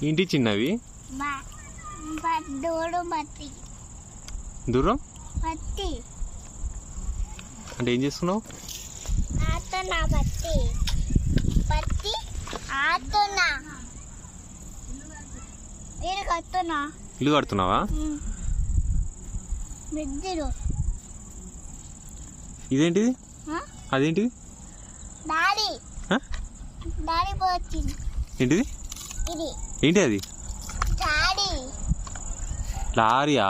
ఇంటి చిన్నవి దూరం అంటే ఏం చేస్తున్నావు? ఇల్లు కడుతున్నావా? ఇదేంటిది? అదేంటిది? ఏంటిది? ఏంటి అది? లారీయా?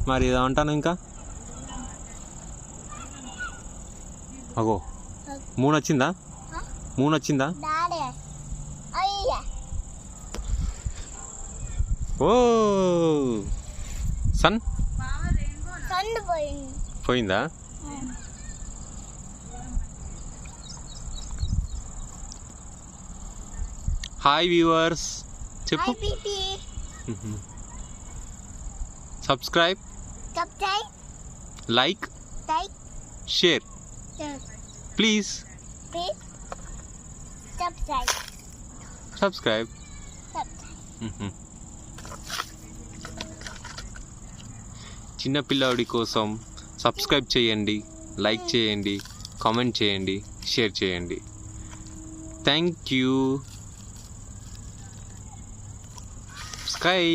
మరి ఏదో అంటాను ఇంకా. అగో మూన్ వచ్చిందా? మూన్ వచ్చిందా? ఓ సన్ పోయిందా? హాయ్ వ్యూవర్స్ చెప్పు. Subscribe, like, share please. Subscribe. చిన్న పిల్లాడి కోసం సబ్స్క్రైబ్ చేయండి, లైక్ చేయండి, కామెంట్ చేయండి, షేర్ చేయండి. Thank you. స్కై.